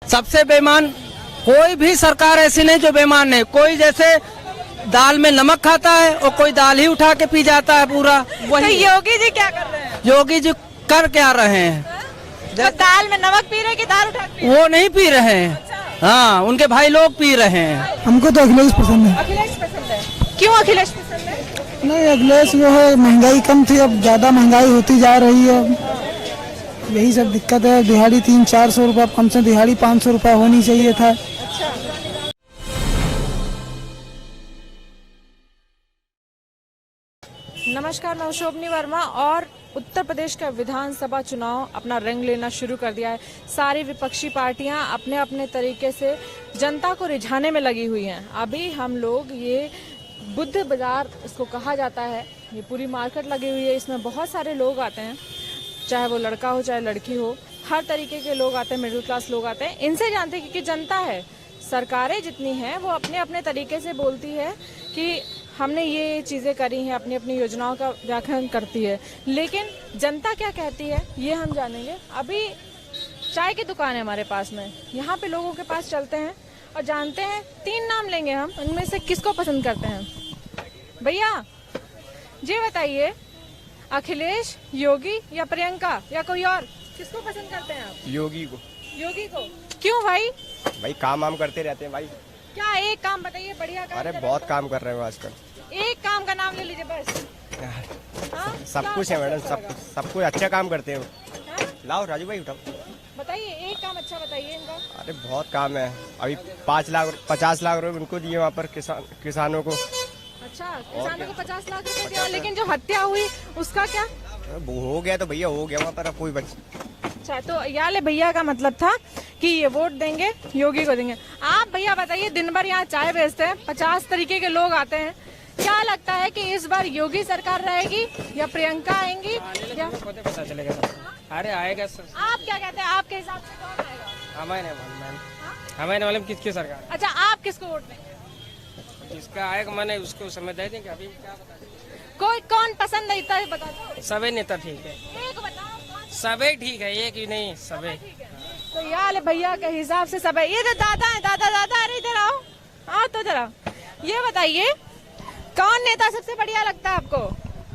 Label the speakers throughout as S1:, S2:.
S1: सबसे बेईमान कोई भी सरकार ऐसी नहीं जो बेईमान नहीं। कोई जैसे दाल में नमक खाता है और कोई दाल ही उठा के पी जाता है पूरा।
S2: तो योगी जी क्या कर रहे हैं?
S1: योगी जी कर क्या रहे हैं?
S2: तो दाल में नमक पी रहे हैं कि दाल उठा के?
S1: वो नहीं पी रहे हैं।
S2: अच्छा।
S1: हाँ, उनके भाई लोग पी रहे हैं।
S3: हमको तो अखिलेश पसंद है।
S2: अखिलेश पसंद है। क्यों अखिलेश पसंद है?
S3: नहीं, अखिलेश जो है महंगाई कम थी, अब ज्यादा महंगाई होती जा रही है। यही सब दिक्कत है। दिहाड़ी 300-400 रुपया, कम से दिहाड़ी 500 रुपया होनी चाहिए था।
S2: नमस्कार, मैं शोभनी वर्मा। और उत्तर प्रदेश का विधानसभा चुनाव अपना रंग लेना शुरू कर दिया है। सारी विपक्षी पार्टियां अपने अपने तरीके से जनता को रिझाने में लगी हुई हैं। अभी हम लोग ये बुद्ध बाजार इसको कहा जाता है, ये पूरी मार्केट लगी हुई है। इसमें बहुत सारे लोग आते हैं, चाहे वो लड़का हो चाहे लड़की हो, हर तरीके के लोग आते हैं, मिडिल क्लास लोग आते हैं। इनसे जानते हैं कि जनता है, सरकारें जितनी हैं वो अपने अपने तरीके से बोलती है कि हमने ये चीज़ें करी हैं, अपनी अपनी योजनाओं का व्याख्यान करती है। लेकिन जनता क्या कहती है ये हम जानेंगे। अभी चाय की दुकान है हमारे पास में, यहाँ पे लोगों के पास चलते हैं और जानते हैं। 3 नाम लेंगे हम, उनमें से किसको पसंद करते हैं? भैया जी बताइए, अखिलेश, योगी या प्रियंका या कोई और, किसको पसंद करते हैं आप?
S4: योगी को।
S2: योगी को क्यों भाई?
S4: भाई काम वाम करते रहते हैं भाई।
S2: क्या एक काम बताइए, बढ़िया काम।
S4: अरे बहुत काम कर रहे हो आजकल।
S2: एक काम का नाम ले लीजिए बस। हाँ?
S4: सब कुछ है मैडम, सब कुछ अच्छा काम करते हो।
S2: हाँ?
S4: लाओ राजू भाई उठाओ।
S2: बताइए एक काम अच्छा बताइए इनका।
S4: अरे बहुत काम है। अभी 50 लाख रुपए उनको दिए वहाँ पर किसानों को।
S2: अच्छा, किसानों को 50 लाख रुपए दिया, लेकिन जो हत्या हुई उसका क्या?
S4: वो हो गया तो भैया हो गया, वहाँ पर अब कोई बच।
S2: अच्छा, तो याले भैया का मतलब था कि ये वोट देंगे, योगी को देंगे। आप भैया बताइए, दिन भर यहाँ चाय बेचते हैं, 50 तरीके के लोग आते हैं, क्या लगता है कि इस बार योगी सरकार रहेगी या प्रियंका आएंगी या
S5: पता चलेगा? अरे आएगा सर।
S2: आप क्या कहते हैं, आपके हिसाब से कौन आएगा?
S5: हमें मालूम किसकी सरकार।
S2: अच्छा, आप किसको वोट देंगे?
S5: जिसका आएगा मैंने उसको समय दे देंगे। अभी क्या बता दें?
S2: कोई कौन पसंद नहीं था बता दो।
S5: सबे नेता ठीक है,
S2: एक बताओ कौन
S5: सबे ठीक है, एक ही नहीं सबे।
S2: ठीक है? तो यार भैया के हिसाब से सब है। ये जो दादा है, दादा अरे इधर आओ, हाँ तो जरा ये बताइए, कौन नेता सबसे बढ़िया लगता है आपको?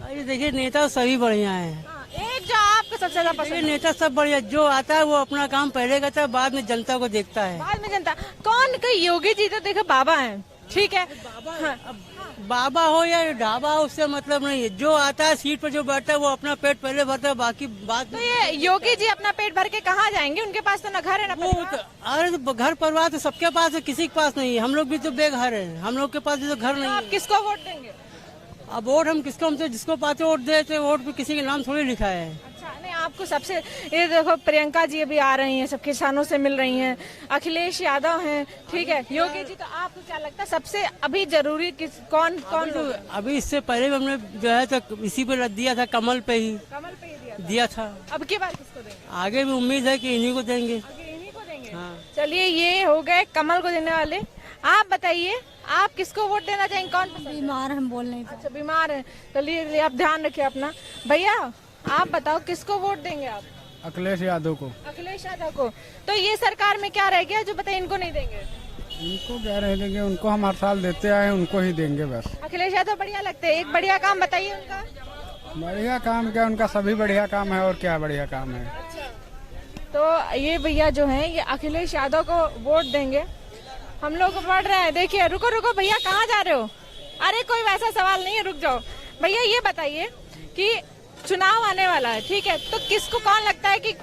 S1: अरे देखिए, नेता सभी बढ़िया है।
S2: हाँ, एक जो आपको सबसे ज्यादा पसंद है।
S1: नेता सब बढ़िया, जो आता है वो अपना काम पहले करता है, बाद में जनता को देखता है।
S2: बाद में जनता कौन? कोई योगी जी तो देखो बाबा हैं, ठीक है। हाँ।
S1: बाबा हो या ढाबा हो, उससे मतलब नहीं है। जो आता है सीट पर जो बैठता है वो अपना पेट पहले भरता है, बाकी बात।
S2: तो ये योगी जी अपना पेट भर के कहाँ जाएंगे? उनके पास तो न घर है न परिवार।
S1: अरे तो घर परिवार तो सबके पास है, किसी के पास नहीं है। हम लोग भी तो बेघर है, हम लोग के पास भी तो घर नहीं
S2: आप
S1: है।
S2: किसको वोट देंगे?
S1: अब वोट हम किसको, हम तो जिसको पाते वोट देते। वोट पे किसी के नाम थोड़ी लिखा है।
S2: अच्छा, नहीं आपको सबसे, ये देखो प्रियंका जी अभी आ रही हैं, सब किसानों से मिल रही हैं, अखिलेश यादव हैं, ठीक है, योगी जी। तो आपको क्या लगता है सबसे अभी जरूरी कौन
S1: तो अभी इससे पहले भी हमने जो है तो इसी पे दिया था, कमल पे ही
S2: कमल पे ही
S1: दिया था।
S2: अब की बार किसको देंगे?
S1: आगे भी उम्मीद है कि इन्हीं को देंगे।
S2: आगे इन्हीं को देंगे।
S1: हाँ।
S2: चलिए, ये हो गए कमल को देने वाले। आप बताइए, आप किसको वोट देना चाहेंगे? कौन पसंद है?
S6: बीमार हम बोल नहीं
S2: अच्छा, बीमार है। चलिए आप ध्यान रखिए अपना। भैया आप बताओ, किसको वोट देंगे आप?
S3: अखिलेश यादव को।
S2: अखिलेश यादव को। तो ये सरकार में क्या रह गया जो बताइए इनको नहीं देंगे?
S3: उनको क्या रह देंगे, उनको हम हर साल देते आए, उनको ही देंगे बस।
S2: अखिलेश यादव बढ़िया लगते हैं। एक बढ़िया काम बताइए उनका।
S3: बढ़िया काम क्या, उनका सभी बढ़िया काम है। और क्या बढ़िया काम है?
S2: तो ये भैया जो हैं, ये अखिलेश यादव को वोट देंगे। हम लोग पढ़ रहे हैं, देखिए। रुको रुको भैया, कहाँ जा रहे हो? अरे कोई वैसा सवाल नहीं है, रुक जाओ। भैया ये बताइए कि चुनाव आने वाला है, ठीक है, तो किसको, कौन लगता है कि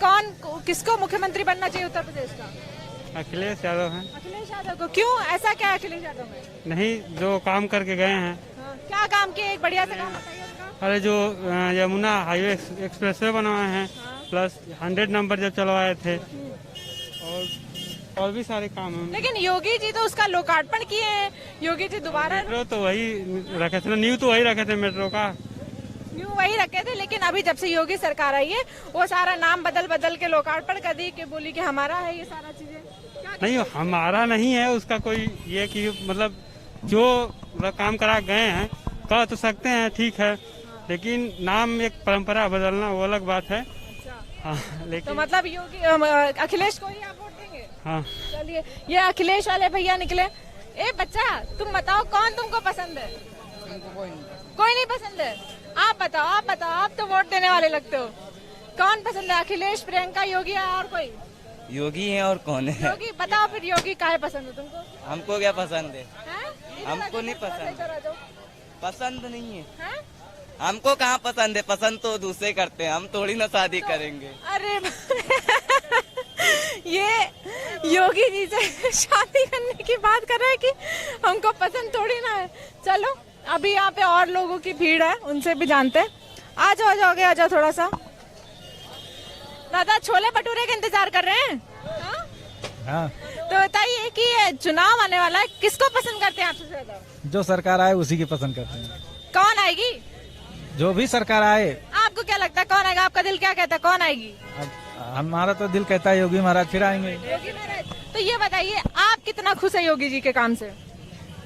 S2: किसको मुख्यमंत्री बनना चाहिए उत्तर प्रदेश का?
S5: अखिलेश यादव है।
S2: अखिलेश यादव को। क्यों, ऐसा क्या है अखिलेश यादव में?
S5: नहीं, जो काम करके गए हैं।
S2: हाँ, क्या काम किए? एक बढ़िया से काम बताइए उनका।
S5: अरे जो यमुना हाईवे एक्सप्रेसवे बनवाए हैं, प्लस 100 नंबर जब चलवाए थे, और भी सारे काम हैं।
S2: लेकिन योगी जी तो उसका लोकार्पण किए हैं। योगी जी दोबारा
S5: मेट्रो तो वही रखे थे, न्यू तो वही रखे थे मेट्रो का,
S2: न्यू वही रखे थे। लेकिन अभी जब से योगी सरकार आई है, वो सारा नाम बदल के लोकार्पण कर दी, कि बोली कि हमारा है ये सारा चीजें।
S5: नहीं हमारा नहीं है, उसका कोई ये कि मतलब जो काम करा गए हैं कह तो सकते हैं, ठीक है, लेकिन नाम एक परंपरा बदलना वो अलग बात है। हाँ, लेकिन
S2: तो मतलब योगी अखिलेश को ही आप वोट देंगे?
S5: हाँ।
S2: चलिए, ये अखिलेश वाले भैया निकले। ए बच्चा, तुम बताओ कौन तुमको पसंद है? कोई नहीं पसंद है। आप बताओ, आप तो वोट देने वाले लगते हो। कौन पसंद है, अखिलेश, प्रियंका, योगी या और कोई?
S6: योगी है और कौन है?
S2: योगी। बताओ फिर, योगी काहे पसंद है तुमको?
S6: हमको क्या पसंद है?
S2: हैं?
S6: हमको नहीं पसंद।
S2: इधर आ जाओ।
S6: पसंद नहीं है।
S2: हैं?
S6: हमको कहाँ पसंद है? पसंद तो दूसरे करते हैं, हम थोड़ी ना शादी करेंगे।
S2: अरे ये योगी जी से शादी करने की बात कर रहे हैं कि हमको पसंद थोड़ी ना है। चलो, अभी यहाँ पे और लोगों की भीड़ है, उनसे भी जानते हैं। आ जाओ थोड़ा सा। दादा, छोले भटूरे का इंतजार कर रहे हैं?
S3: हाँ,
S2: तो बताइए कि ये चुनाव आने वाला है, किसको पसंद करते हैं आप सबसे ज्यादा?
S3: जो सरकार आए उसी की पसंद करते हैं।
S2: कौन आएगी?
S3: जो भी सरकार आए।
S2: आपको क्या लगता है कौन आएगा? आपका दिल क्या कहता है, कौन आएगी?
S3: अब हमारा तो दिल कहता है योगी महाराज फिर आएंगे।
S2: योगी महाराज। तो ये बताइए, आप कितना खुश है योगी जी के काम से?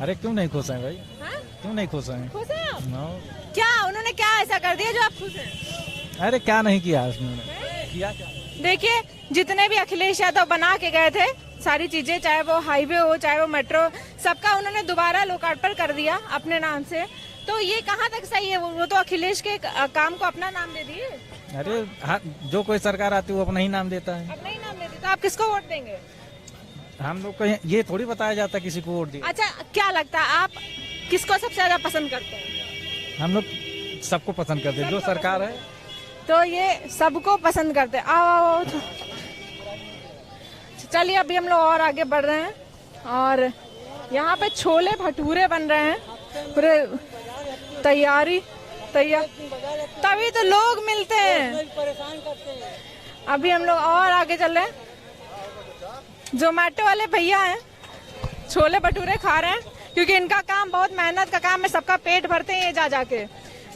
S3: अरे क्यों नहीं खुश हैं भाई?
S2: हाँ?
S3: क्यों नहीं खुश हैं?
S2: खुश है आप?
S3: नो।
S2: क्या उन्होंने क्या ऐसा कर दिया जो आप खुश हैं?
S3: अरे क्या नहीं किया उसने? किया क्या?
S2: देखिए, जितने भी अखिलेश यादव बना के गए थे सारी चीजें, चाहे वो हाईवे हो, चाहे वो मेट्रो, सबका उन्होंने दोबारा लोकार्पण कर दिया अपने नाम से। तो ये कहाँ तक सही है? वो तो अखिलेश के काम को अपना नाम दे दिए।
S3: अरे हाँ, जो कोई सरकार आती है वो अपना ही नाम देता है।
S2: अपना ही नाम दे दिए, तो आप किसको वोट देंगे?
S3: हम लोग को ये थोड़ी बताया जाता किसी को वोट दिया।
S2: अच्छा, क्या लगता है आप किसको सबसे ज्यादा पसंद करते हैं?
S3: हम लोग सबको पसंद करते हैं, जो सरकार है।
S2: तो ये सबको पसंद करते हैं। आओ। चलिए, अभी हम लोग और आगे बढ़ रहे हैं और यहाँ पे छोले भटूरे बन रहे हैं, पूरे तैयार, तभी तो लोग मिलते हैं। अभी हम लोग और आगे चल रहे हैं। जोमेटो वाले भैया हैं, छोले भटूरे खा रहे हैं क्योंकि इनका काम बहुत मेहनत का काम है, सबका पेट भरते हैं ये जा जाके।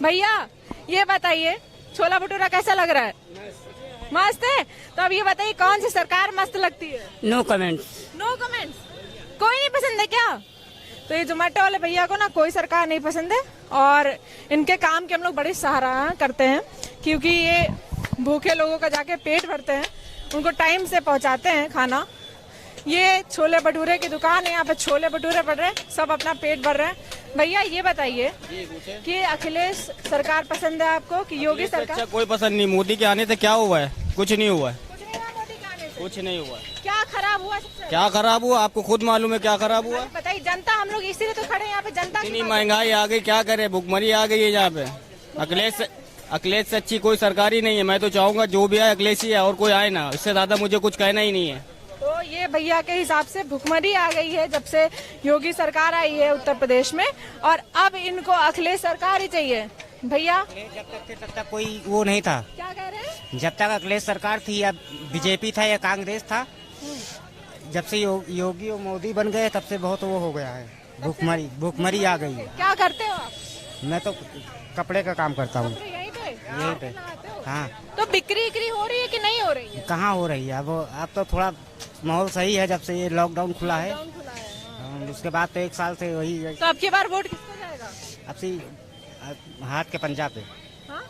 S2: भैया, ये बताइए छोला भटूरा कैसा लग रहा है? मस्त है। तो अब ये बताइए, कौन सी सरकार मस्त लगती है?
S7: No comments.
S2: No comments. कोई नहीं पसंद है क्या? तो ये जोमेटो वाले भैया को ना कोई सरकार नहीं पसंद है और इनके काम की हम लोग बड़ी सराहना करते हैं क्योंकि ये भूखे लोगों का जाके पेट भरते हैं, उनको टाइम से पहुंचाते हैं खाना। ये छोले भटूरे की दुकान है, यहाँ पे छोले भटूरे पड़ रहे हैं, सब अपना पेट भर रहे हैं। भैया, ये बताइए कि अखिलेश सरकार पसंद है आपको कि योगी सरकार?
S4: कोई पसंद नहीं। मोदी के आने से क्या हुआ है? कुछ नहीं हुआ है।
S2: कुछ नहीं हुआ मोदी के आने से?
S4: कुछ नहीं हुआ।
S2: क्या खराब हुआ सबसे?
S4: क्या खराब हुआ? आपको खुद मालूम है क्या खराब हुआ?
S2: बताइए, जनता, हम लोग इसीलिए तो खड़े हैं यहाँ पे, जनता की
S4: इतनी
S2: बात।
S4: महंगाई आ गई, क्या करे, भुखमरी आ गई है यहाँ पे। अखिलेश से अच्छी कोई सरकार ही नहीं है। मैं तो चाहूंगा जो भी आए अखिलेश ही है और कोई आए ना, इससे ज्यादा मुझे कुछ कहना ही नहीं है।
S2: तो ये भैया के हिसाब से भुखमरी आ गई है जब से योगी सरकार आई है उत्तर प्रदेश में, और अब इनको अखिलेश सरकार ही चाहिए। भैया,
S8: जब तक कोई वो नहीं था।
S2: क्या कह रहे हैं?
S8: जब तक अखिलेश सरकार थी या बीजेपी था या कांग्रेस था, जब से योगी और मोदी बन गए तब से बहुत वो हो गया है, भुखमरी आ गई है।
S2: क्या करते हो आप?
S8: मैं तो कपड़े का काम करता हूँ
S2: यहीं पे?
S8: यहीं पे। हाँ।
S2: तो बिक्री हो रही है कि नहीं हो रही है?
S8: कहाँ हो रही है अब तो थोड़ा माहौल सही है जब से ये लॉकडाउन खुला है। उसके बाद तो 1 साल से वही है।
S2: तो अब की बार वोट किसको जाएगा?
S8: अब से हाथ के पंजाब पे
S2: हाँ?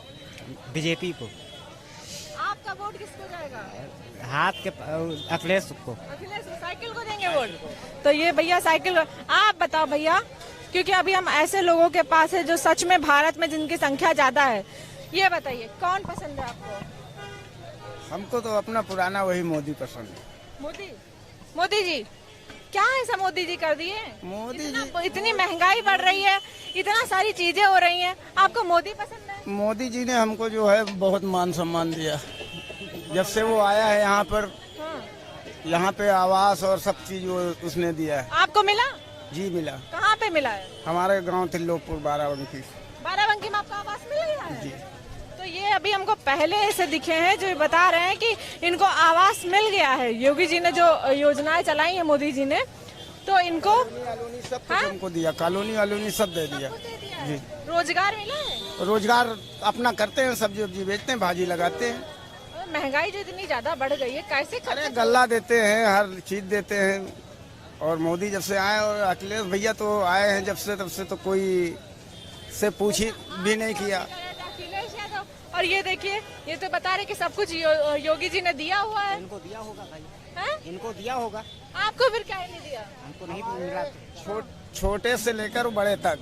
S8: बीजेपी को।
S2: आपका वोट किसको जाएगा?
S8: हाथ के अखिलेश को।
S2: अखिलेश साइकिल को देंगे वोट? तो ये भैया साइकिल। आप बताओ भैया, क्योंकि अभी हम ऐसे लोगों के पास है जो सच में भारत में जिनकी संख्या ज्यादा है, ये बताइए कौन पसंद है आपको?
S9: हमको तो अपना पुराना वही मोदी पसंद है।
S2: मोदी जी क्या ऐसा मोदी जी कर दिए?
S9: मोदी
S2: जी, इतनी महंगाई बढ़ रही है, इतना सारी चीजें हो रही हैं, आपको मोदी पसंद है?
S9: मोदी जी ने हमको जो है बहुत मान सम्मान दिया जब से वो आया है यहाँ पर।
S2: हाँ।
S9: यहाँ पे आवास और सब चीज वो उसने दिया है।
S2: आपको मिला?
S9: जी मिला।
S2: कहाँ पे मिला है?
S9: हमारे गांव तिल्लोकपुर बाराबंकी।
S2: बाराबंकी में आपको आवास मिल गया है?
S9: जी।
S2: तो ये अभी हमको पहले से दिखे हैं जो बता रहे हैं कि इनको आवास मिल गया है। योगी जी ने जो योजनाएं चलाई है मोदी जी ने, तो इनको
S9: सब कुछ हमको दिया, कॉलोनी वालोनी सब दे दिया। जी।
S2: रोजगार मिला है?
S9: रोजगार अपना करते हैं, सब्जी वब्जी बेचते हैं, भाजी लगाते हैं।
S2: महंगाई जो इतनी ज्यादा बढ़ गई है, कैसे?
S9: अरे गल्ला देते हैं, हर चीज देते हैं। और मोदी जब से आए और अखिलेश भैया तो आए हैं जब से, तब से तो कोई से पूछ भी नहीं किया।
S2: अखिलेश यादव। और ये देखिए, ये तो बता रहे कि सब कुछ योगी जी ने दिया हुआ है।
S8: इनको दिया होगा भाई।
S2: हैं?
S8: इनको दिया होगा,
S2: आपको फिर क्या नहीं दिया?
S8: हमको नहीं मिला।
S9: छोटे से लेकर बड़े तक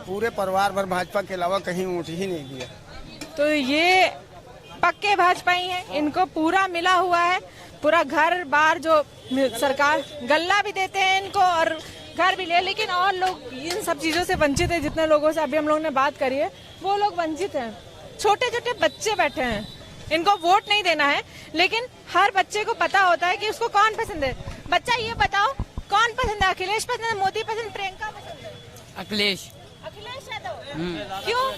S9: पूरे परिवार भर भाजपा के अलावा कहीं ऊँट ही नहीं दिया।
S2: तो ये पक्के भाजपाई हैं, इनको पूरा मिला हुआ है, पूरा घर बार जो सरकार गल्ला भी देते हैं इनको और घर भी ले, लेकिन और लोग इन सब चीजों से वंचित है। जितने लोगों से अभी हम लोगों ने बात करी है वो लोग वंचित हैं। छोटे छोटे बच्चे बैठे हैं, इनको वोट नहीं देना है, लेकिन हर बच्चे को पता होता है कि उसको कौन पसंद है। बच्चा ये बताओ कौन पसंद है? अखिलेश पसंद है, मोदी पसंद, प्रियंका पसंद है?
S1: अखिलेश।
S2: अखिलेश यादव। क्यों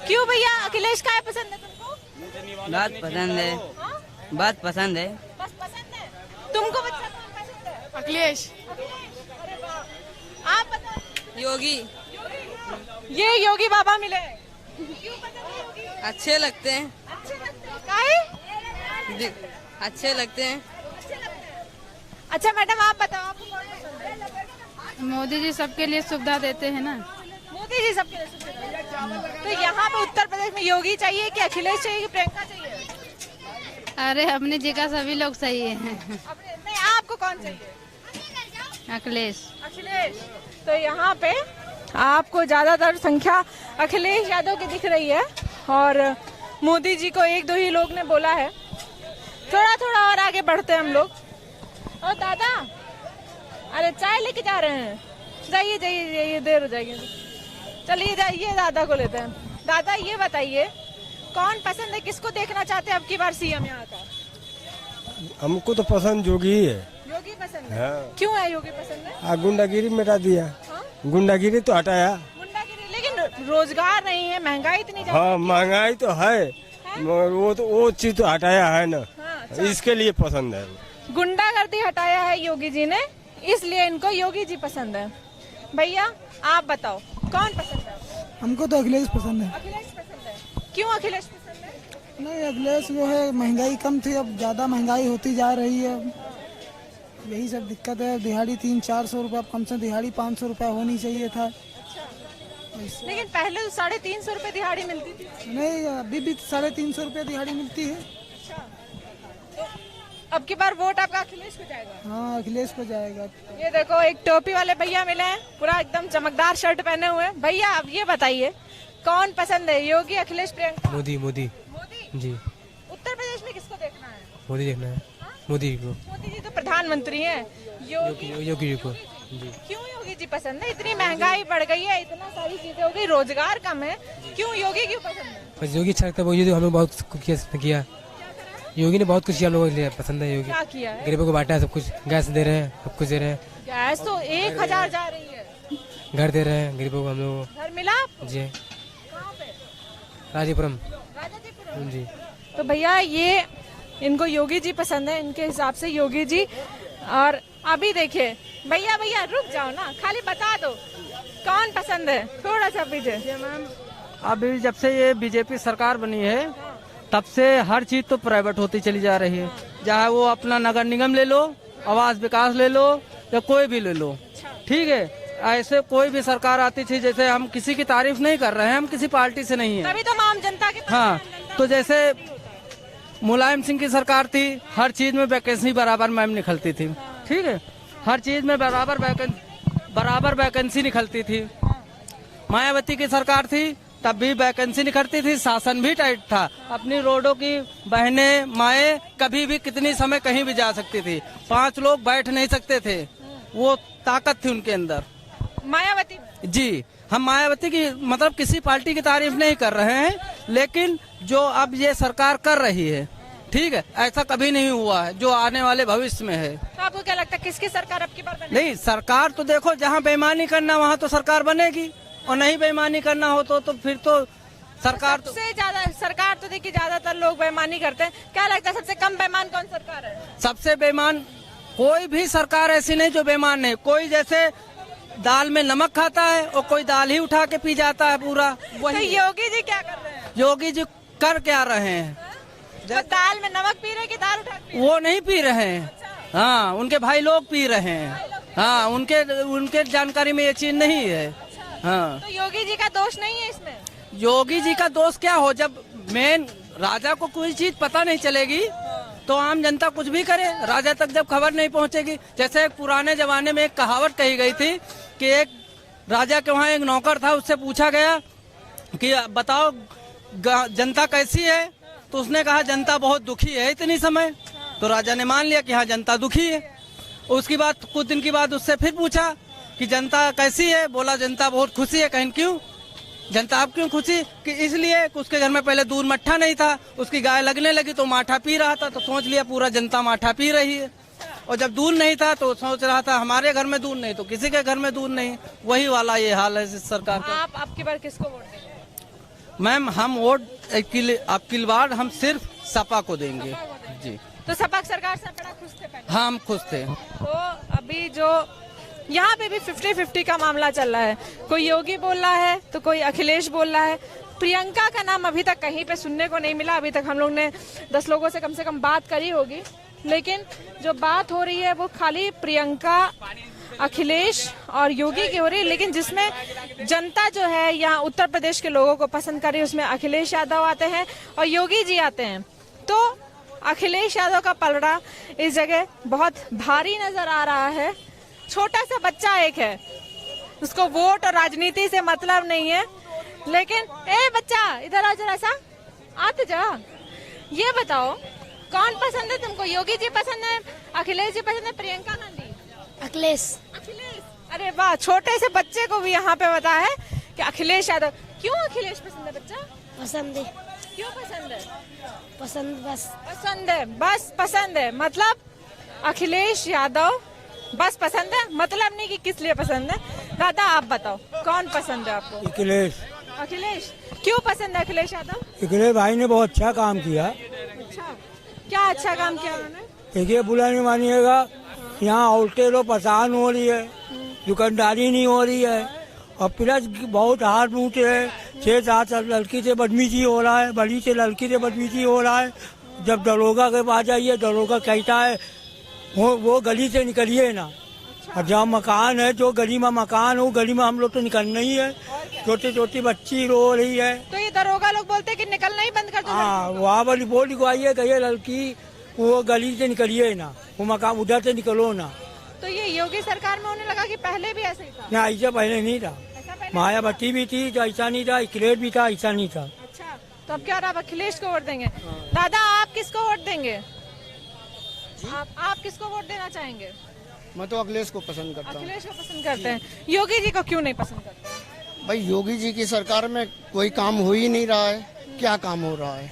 S2: क्यों भैया अखिलेश का पसंद है तुमको?
S1: बात पसंद है, बात पसंद है।
S2: बस पसंद है। तुमको बच्चा कौन पसंद है?
S7: अखिलेश।
S2: अरे वाह। आप बताओ।
S7: योगी।
S2: ये योगी बाबा मिले। क्यों पसंद है योगी?
S7: अच्छे लगते हैं।
S2: अच्छे लगते हैं। काहे?
S7: अच्छे लगते हैं।
S2: अच्छा मैडम आप बताओ आपको कौन पसंद है?
S7: मोदी जी सबके लिए सुविधा देते हैं ना।
S2: मोदी जी सबके लिए सुविधा देते हैं। तो यहाँ पे उत्तर प्रदेश में योगी चाहिए कि अखिलेश चाहिए कि प्रियंका चाहिए?
S7: अरे अपनी जगह सभी लोग सही है।
S2: नहीं आपको कौन चाहिए?
S7: अखिलेश।
S2: अखिलेश। तो यहाँ पे आपको ज्यादातर संख्या अखिलेश यादव की दिख रही है और मोदी जी को एक दो ही लोग ने बोला है। थोड़ा थोड़ा और आगे बढ़ते हैं हम लोग। और दादा अरे चाय लेके जा रहे हैं, जाइए जाइए जाइए, देर हो जाएगी। चलिए जाइए दादा को लेते हैं। दादा ये बताइए कौन पसंद है, किसको देखना चाहते हैं अब की बार सीएम यहाँ का?
S10: हमको तो पसंद योगी ही है।
S2: योगी पसंद है।
S10: हाँ।
S2: क्यों है योगी पसंद है?
S10: गुंडागिरी मिटा दिया।
S2: हाँ?
S10: गुंडागिरी तो हटाया।
S2: गुंडागिरी, लेकिन रोजगार नहीं है, महंगाई इतनी ज्यादा।
S10: हाँ महंगाई तो है, मगर वो चीज तो हटाया है ना।
S2: हाँ,
S10: इसके लिए पसंद है।
S2: गुंडागर्दी हटाया है योगी जी ने, इसलिए इनको योगी जी पसंद है। भैया आप बताओ कौन पसंद है?
S3: हमको तो अखिलेश पसंद है।
S2: अखिलेश पसंद है। क्यों अखिलेश पसंद है?
S3: नहीं, अखिलेश जो है महंगाई कम थी, अब ज़्यादा महंगाई होती जा रही है, यही सब दिक्कत है। दिहाड़ी 300-400 रुपये, कम से दिहाड़ी 500 रुपये होनी चाहिए था।
S2: लेकिन पहले 350 रुपए दिहाड़ी मिलती थी।
S3: नहीं, अभी भी 350 रुपये दिहाड़ी मिलती है।
S2: अब की बार वोट आपका अखिलेश को जाएगा?
S3: हाँ अखिलेश को जाएगा।
S2: ये देखो एक टोपी वाले भैया मिले हैं, पूरा एकदम चमकदार शर्ट पहने हुए हैं। भैया अब ये बताइए कौन पसंद है, योगी अखिलेश प्रियंका?
S11: मोदी। मोदी
S2: मोदी
S11: जी।
S2: उत्तर प्रदेश में किसको देखना है?
S11: मोदी देखना है। मोदी को।
S2: मोदी जी तो प्रधानमंत्री हैं।
S11: योगी जी को जी।
S2: क्यों योगी जी पसंद है? इतनी महंगाई बढ़ गई है, इतना सारी चीजें हो गई, रोजगार कम है, क्यों योगी क्यों पसंद है?
S11: बस योगी अच्छा लगता है, वो ये हमें बहुत कुछ किया। योगी ने बहुत कुछ किया, लोगों के लिए पसंद है। योगी
S2: क्या किया है?
S11: गरीबों को बांटा है, सब कुछ गैस दे रहे हैं, सब कुछ दे रहे हैं।
S2: गैस तो 1000 जा रही है।
S11: घर दे रहे हैं गरीबों को, हम लोग
S2: घर मिला आपको?
S11: जी।
S2: कहाँ पे?
S11: राजीपुरम
S2: राजाजीपुरम।
S11: जी।
S2: तो भैया ये इनको योगी जी पसंद है, इनके हिसाब से योगी जी। और अभी देखिए भैया भैया रुक जाओ ना, खाली बता दो कौन पसंद है, थोड़ा सा पीछे।
S1: मैम अभी जब से ये बीजेपी सरकार बनी है तब से हर चीज तो प्राइवेट होती चली जा रही है। चाहे वो अपना नगर निगम ले लो, आवास विकास ले लो, या कोई भी ले लो, ठीक है। ऐसे कोई भी सरकार आती थी, जैसे हम किसी की तारीफ नहीं कर रहे हैं, हम किसी पार्टी से नहीं है,
S2: तभी तो आम जनता के पास
S1: हाँ। तो जैसे मुलायम सिंह की सरकार थी, हर चीज में वैकेंसी बराबर मैम निकलती थी, ठीक है। हर चीज में बराबर वैकेंसी निकलती थी। मायावती की सरकार थी तब भी वैकेंसी निकलती थी, शासन भी टाइट था। अपनी रोडों की बहनें माएँ कभी भी कितनी समय कहीं भी जा सकती थी, 5 लोग बैठ नहीं सकते थे, वो ताकत थी उनके अंदर।
S2: मायावती
S1: जी, हम मायावती की मतलब किसी पार्टी की तारीफ नहीं कर रहे हैं, लेकिन जो अब ये सरकार कर रही है, ठीक है, ऐसा कभी नहीं हुआ है जो आने वाले भविष्य में है।
S2: तो आपको क्या लगता है किसकी सरकार अब की बार बनेगी?
S1: नहीं, सरकार तो देखो जहाँ बेईमानी करना वहाँ तो सरकार बनेगी, और नहीं बेईमानी करना हो तो फिर तो सरकार तो
S2: सबसे ज्यादा सरकार तो देखिए ज्यादातर लोग बेईमानी करते हैं। क्या लगता है सबसे कम बेईमान कौन सरकार है?
S1: सबसे बेईमान कोई भी सरकार ऐसी नहीं जो बेईमान नहीं। कोई जैसे दाल में नमक खाता है और कोई दाल ही उठा के पी जाता है पूरा, वही।
S2: तो योगी जी क्या कर रहे हैं?
S1: योगी जी कर क्या रहे हैं?
S2: वो दाल में नमक पी रहे कि दाल उठा के?
S1: वो नहीं पी रहे हैं, हाँ, उनके भाई लोग पी रहे हैं, हाँ, उनके जानकारी में ये चीज नहीं है, हाँ।
S2: तो योगी जी का दोष नहीं है इसमें?
S1: योगी जी का दोष क्या हो, जब मेन राजा को कोई चीज पता नहीं चलेगी तो आम जनता कुछ भी करे, राजा तक जब खबर नहीं पहुंचेगी। जैसे पुराने जमाने में एक कहावत कही गई थी कि एक राजा के वहाँ एक नौकर था, उससे पूछा गया कि बताओ जनता कैसी है, तो उसने कहा जनता बहुत दुखी है इतनी समय। तो राजा ने मान लिया कि हाँ जनता दुखी है। उसकी बात कुछ दिन के बाद उससे फिर पूछा कि जनता कैसी है, बोला जनता बहुत खुशी है। कहें क्यों जनता आप क्यों खुशी? कि इसलिए कि उसके घर में पहले दूध मट्ठा नहीं था, उसकी गाय लगने लगी तो माठा पी रहा था, तो सोच लिया पूरा जनता माठा पी रही है। और जब दूध नहीं था तो सोच रहा था हमारे घर में दूध नहीं तो किसी के घर में दूध नहीं। वही वाला ये हाल है इस सरकार का।
S2: आप आपकी बार किसको वोट देंगे?
S1: मैम हम वोट आपकी बार हम सिर्फ सपा को देंगे जी।
S2: तो सपा सरकार से बड़ा खुश थे पहले?
S1: हाँ हम खुश थे।
S2: तो अभी जो यहाँ पे भी 50-50 का मामला चल रहा है, कोई योगी बोल रहा है तो कोई अखिलेश बोल रहा है। प्रियंका का नाम अभी तक कहीं पे सुनने को नहीं मिला। अभी तक हम लोग ने 10 लोगों से कम बात करी होगी, लेकिन जो बात हो रही है वो खाली प्रियंका, अखिलेश और योगी की हो रही है। लेकिन जिसमें जनता जो है यहाँ उत्तर प्रदेश के लोगों को पसंद कर रही है, उसमें अखिलेश यादव आते हैं और योगी जी आते हैं। तो अखिलेश यादव का पलड़ा इस जगह बहुत भारी नजर आ रहा है। छोटा सा बच्चा एक है, उसको वोट और राजनीति से मतलब नहीं है। लेकिन ए बच्चा इधर आ जरा सा, आते जा, ये बताओ कौन पसंद है तुमको? योगी जी पसंद है, अखिलेश जी पसंद है, प्रियंका गांधी?
S12: अखिलेश।
S2: अखिलेश, अरे वाह, छोटे से बच्चे को भी यहाँ पे पता है कि अखिलेश यादव। क्यों अखिलेश पसंद है बच्चा?
S12: पसंद है।
S2: क्यों पसंद है?
S12: पसंद बस
S2: पसंद है, बस पसंद है। मतलब अखिलेश यादव बस पसंद है, मतलब नहीं कि किस लिए पसंद है। दादा आप बताओ कौन पसंद है आपको?
S10: अखिलेश।
S2: अखिलेश क्यों पसंद है अखिलेश यादव?
S10: अखिलेश भाई ने बहुत अच्छा काम किया।
S2: अच्छा, क्या अच्छा काम किया उन्होंने?
S10: देखिए बुरा नहीं मानिएगा, यहाँ औरतें लोग परेशान हो रही है, दुकानदारी नहीं हो रही है, और प्लस बहुत हाथ ऊँचे है। 6-7 लड़की से बदतमीजी हो रहा है, बड़ी से लड़की से बदतमीजी हो रहा है। जब दरोगा के पास जाइए, दरोगा कहता है वो गली से निकलिए ना। और जहाँ मकान है, जो गली में मकान हो, गली में हम लोग तो निकलना ही है। छोटी छोटी बच्ची रो रही है,
S2: तो ये दरोगा लोग बोलते हैं कि निकलना ही बंद कर दो।
S10: हाँ, वहाँ पर रिपोर्ट लिखवाइए, कहिए लड़की वो गली से निकलिए ना, वो मकान उधर से निकलो ना।
S2: तो ये योगी सरकार में होने लगा कि पहले भी ऐसे ही था?
S10: ना, ऐसा पहले नहीं था। मायावती भी थी तो ऐसा नहीं था, अखिलेश भी था, ऐसा नहीं था।
S2: अच्छा, तो अब क्या आप अखिलेश को वोट देंगे? दादा आप किसको वोट देंगे? आप किसको वोट देना चाहेंगे?
S9: मैं तो अखिलेश को पसंद करता हूँ।
S2: अखिलेश को पसंद करते हैं। योगी जी को क्यों नहीं पसंद करते?
S9: भाई योगी जी की सरकार में कोई काम हो ही नहीं रहा है। क्या काम हो रहा है?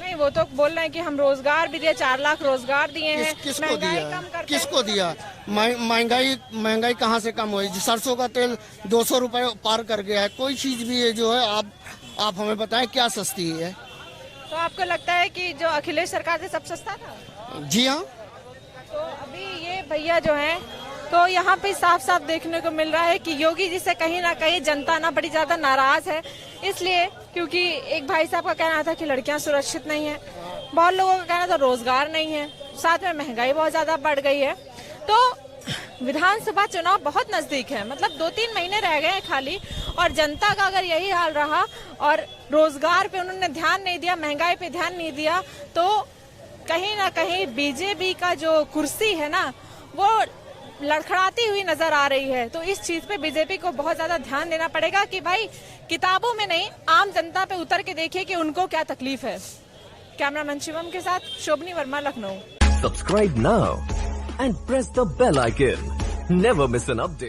S2: नहीं, वो तो बोल रहे हैं कि हम रोजगार भी दिए, 4 लाख रोजगार दिए हैं।
S9: किसको दिया? किसको दिया? महंगाई कहाँ से कम हुई? सरसों का तेल 200 रुपए पार कर गया है। कोई चीज भी है जो है आप हमें बताएं क्या सस्ती है?
S2: तो आपको लगता है कि जो अखिलेश सरकार से सब सस्ता था?
S9: जी हाँ।
S2: तो अभी ये भैया जो हैं, तो यहाँ पे साफ साफ देखने को मिल रहा है कि योगी जी से कहीं ना कहीं जनता ना बड़ी ज्यादा नाराज है। इसलिए क्योंकि एक भाई साहब का कहना था कि लड़कियां सुरक्षित नहीं है, बहुत लोगों का कहना था रोजगार नहीं है, साथ में महंगाई बहुत ज्यादा बढ़ गई है। तो विधानसभा चुनाव बहुत नजदीक है, मतलब 2-3 महीने रह गए हैं खाली, और जनता का अगर यही हाल रहा और रोजगार पे उन्होंने ध्यान नहीं दिया, महंगाई पे ध्यान नहीं दिया, तो कहीं ना कहीं बीजेपी का जो कुर्सी है ना वो लड़खड़ाती हुई नजर आ रही है। तो इस चीज पे बीजेपी को बहुत ज्यादा ध्यान देना पड़ेगा कि भाई किताबों में नहीं, आम जनता पे उतर के देखिए कि उनको क्या तकलीफ है। कैमरामैन शिवम के साथ शोभनी Verma, Lucknow.
S13: Subscribe now and press the bell icon. Never miss an update.